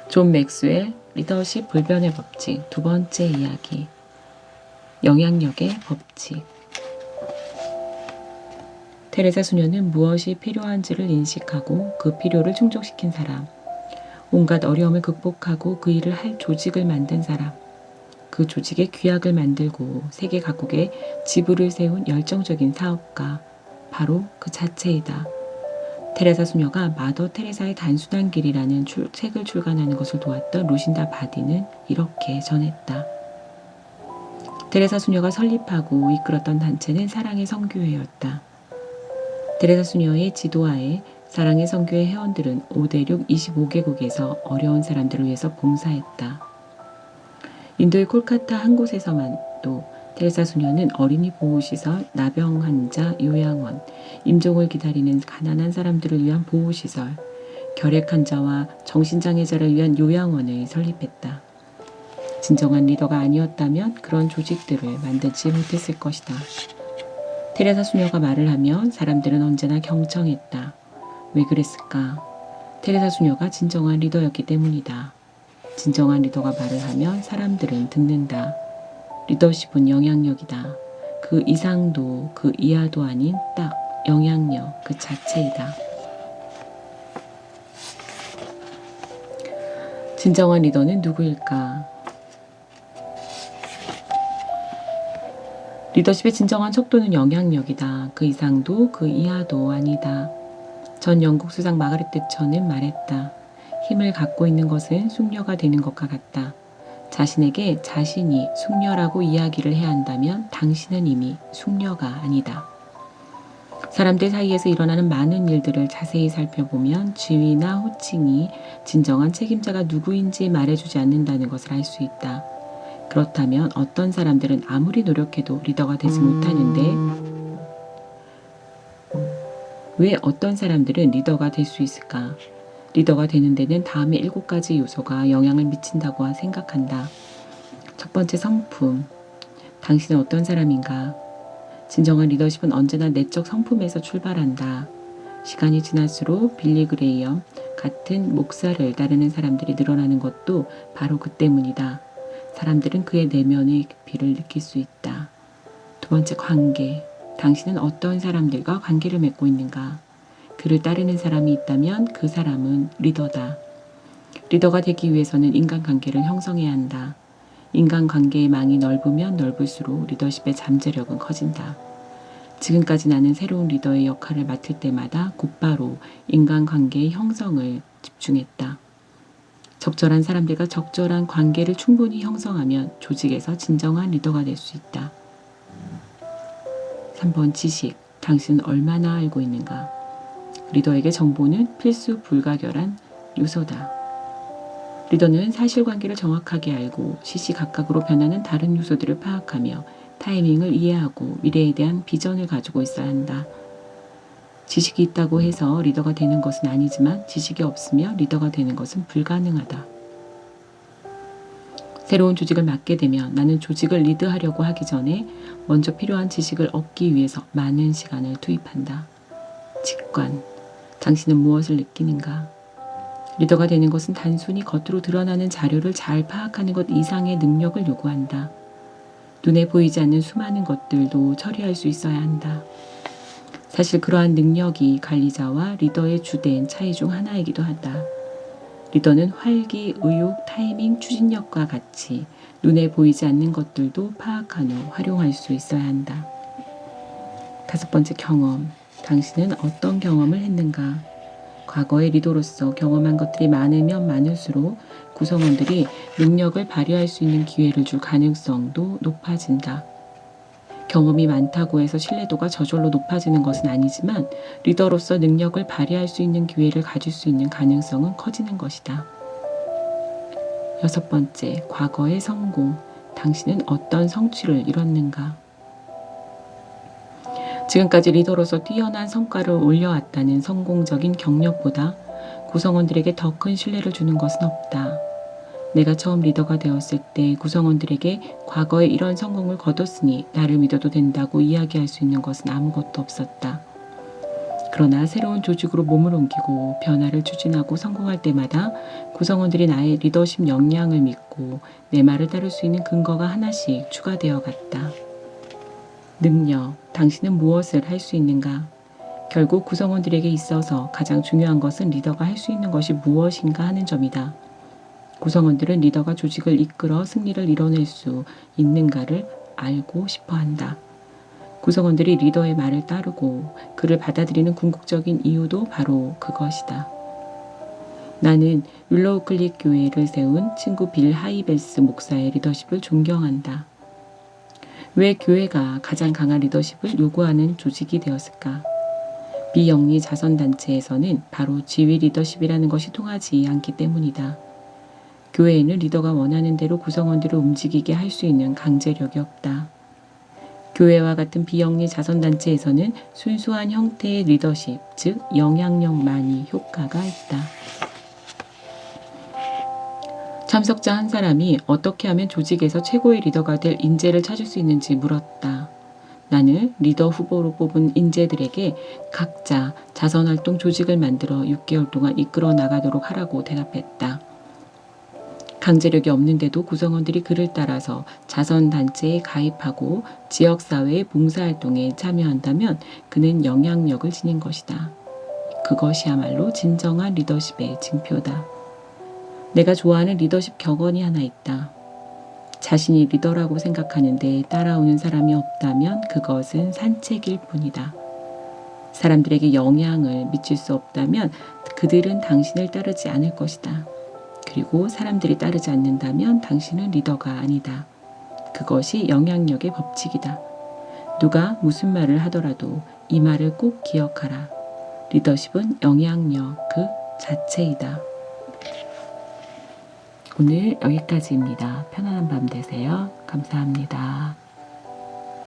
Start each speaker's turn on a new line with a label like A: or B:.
A: 존 맥스웰 리더십 불변의 법칙 두 번째 이야기 영향력의 법칙. 테레사 수녀는 무엇이 필요한지를 인식하고 그 필요를 충족시킨 사람, 온갖 어려움을 극복하고 그 일을 할 조직을 만든 사람, 그 조직의 규약을 만들고 세계 각국에 지부를 세운 열정적인 사업가, 바로 그 자체이다. 테레사 수녀가 마더 테레사의 단순한 길이라는 책을 출간하는 것을 도왔던 루신다 바디는 이렇게 전했다. 테레사 수녀가 설립하고 이끌었던 단체는 사랑의 성교회였다. 테레사 수녀의 지도하에 사랑의 성교회 회원들은 5대6 25개국에서 어려운 사람들을 위해서 봉사했다. 인도의 콜카타 한 곳에서만도 테레사 수녀는 어린이 보호시설, 나병 환자 요양원, 임종을 기다리는 가난한 사람들을 위한 보호시설, 결핵 환자와 정신장애자를 위한 요양원을 설립했다. 진정한 리더가 아니었다면 그런 조직들을 만들지 못했을 것이다. 테레사 수녀가 말을 하면 사람들은 언제나 경청했다. 왜 그랬을까? 테레사 수녀가 진정한 리더였기 때문이다. 진정한 리더가 말을 하면 사람들은 듣는다. 리더십은 영향력이다. 그 이상도 그 이하도 아닌 딱 영향력 그 자체이다. 진정한 리더는 누구일까? 리더십의 진정한 척도는 영향력이다. 그 이상도 그 이하도 아니다. 전 영국 수상 마가렛 대처는 말했다. 힘을 갖고 있는 것은 숙녀가 되는 것과 같다. 자신에게 자신이 숙녀라고 이야기를 해야 한다면 당신은 이미 숙녀가 아니다. 사람들 사이에서 일어나는 많은 일들을 자세히 살펴보면 지위나 호칭이 진정한 책임자가 누구인지 말해주지 않는다는 것을 알 수 있다. 그렇다면 어떤 사람들은 아무리 노력해도 리더가 되지 못하는데 왜 어떤 사람들은 리더가 될 수 있을까? 리더가 되는 데는 다음의 7가지 요소가 영향을 미친다고 생각한다. 첫 번째, 성품. 당신은 어떤 사람인가? 진정한 리더십은 언제나 내적 성품에서 출발한다. 시간이 지날수록 빌리 그레이엄 같은 목사를 따르는 사람들이 늘어나는 것도 바로 그 때문이다. 사람들은 그의 내면의 깊이를 느낄 수 있다. 두 번째, 관계. 당신은 어떤 사람들과 관계를 맺고 있는가? 그를 따르는 사람이 있다면 그 사람은 리더다. 리더가 되기 위해서는 인간관계를 형성해야 한다. 인간관계의 망이 넓으면 넓을수록 리더십의 잠재력은 커진다. 지금까지 나는 새로운 리더의 역할을 맡을 때마다 곧바로 인간관계의 형성을 집중했다. 적절한 사람들과 적절한 관계를 충분히 형성하면 조직에서 진정한 리더가 될 수 있다. 3번, 지식. 당신은 얼마나 알고 있는가? 리더에게 정보는 필수 불가결한 요소다. 리더는 사실관계를 정확하게 알고 시시각각으로 변하는 다른 요소들을 파악하며 타이밍을 이해하고 미래에 대한 비전을 가지고 있어야 한다. 지식이 있다고 해서 리더가 되는 것은 아니지만 지식이 없으며 리더가 되는 것은 불가능하다. 새로운 조직을 맡게 되면 나는 조직을 리드하려고 하기 전에 먼저 필요한 지식을 얻기 위해서 많은 시간을 투입한다. 직관. 당신은 무엇을 느끼는가? 리더가 되는 것은 단순히 겉으로 드러나는 자료를 잘 파악하는 것 이상의 능력을 요구한다. 눈에 보이지 않는 수많은 것들도 처리할 수 있어야 한다. 사실 그러한 능력이 관리자와 리더의 주된 차이 중 하나이기도 하다. 리더는 활기, 의욕, 타이밍, 추진력과 같이 눈에 보이지 않는 것들도 파악한 후 활용할 수 있어야 한다. 5번째, 경험. 당신은 어떤 경험을 했는가? 과거의 리더로서 경험한 것들이 많으면 많을수록 구성원들이 능력을 발휘할 수 있는 기회를 줄 가능성도 높아진다. 경험이 많다고 해서 신뢰도가 저절로 높아지는 것은 아니지만 리더로서 능력을 발휘할 수 있는 기회를 가질 수 있는 가능성은 커지는 것이다. 6번째, 과거의 성공. 당신은 어떤 성취를 이뤘는가? 지금까지 리더로서 뛰어난 성과를 올려왔다는 성공적인 경력보다 구성원들에게 더 큰 신뢰를 주는 것은 없다. 내가 처음 리더가 되었을 때 구성원들에게 과거에 이런 성공을 거뒀으니 나를 믿어도 된다고 이야기할 수 있는 것은 아무것도 없었다. 그러나 새로운 조직으로 몸을 옮기고 변화를 추진하고 성공할 때마다 구성원들이 나의 리더십 역량을 믿고 내 말을 따를 수 있는 근거가 하나씩 추가되어 갔다. 능력, 당신은 무엇을 할 수 있는가? 결국 구성원들에게 있어서 가장 중요한 것은 리더가 할 수 있는 것이 무엇인가 하는 점이다. 구성원들은 리더가 조직을 이끌어 승리를 이뤄낼 수 있는가를 알고 싶어 한다. 구성원들이 리더의 말을 따르고 그를 받아들이는 궁극적인 이유도 바로 그것이다. 나는 윌로우 클릭 교회를 세운 친구 빌 하이벨스 목사의 리더십을 존경한다. 왜 교회가 가장 강한 리더십을 요구하는 조직이 되었을까? 비영리 자선단체에서는 바로 지휘 리더십이라는 것이 통하지 않기 때문이다. 교회에는 리더가 원하는 대로 구성원들을 움직이게 할 수 있는 강제력이 없다. 교회와 같은 비영리 자선단체에서는 순수한 형태의 리더십, 즉 영향력만이 효과가 있다. 참석자 한 사람이 어떻게 하면 조직에서 최고의 리더가 될 인재를 찾을 수 있는지 물었다. 나는 리더 후보로 뽑은 인재들에게 각자 자선활동 조직을 만들어 6개월 동안 이끌어 나가도록 하라고 대답했다. 강제력이 없는데도 구성원들이 그를 따라서 자선단체에 가입하고 지역사회의 봉사활동에 참여한다면 그는 영향력을 지닌 것이다. 그것이야말로 진정한 리더십의 징표다. 내가 좋아하는 리더십 격언이 하나 있다. 자신이 리더라고 생각하는데 따라오는 사람이 없다면 그것은 산책일 뿐이다. 사람들에게 영향을 미칠 수 없다면 그들은 당신을 따르지 않을 것이다. 그리고 사람들이 따르지 않는다면 당신은 리더가 아니다. 그것이 영향력의 법칙이다. 누가 무슨 말을 하더라도 이 말을 꼭 기억하라. 리더십은 영향력 그 자체이다. 오늘 여기까지입니다. 편안한 밤 되세요. 감사합니다.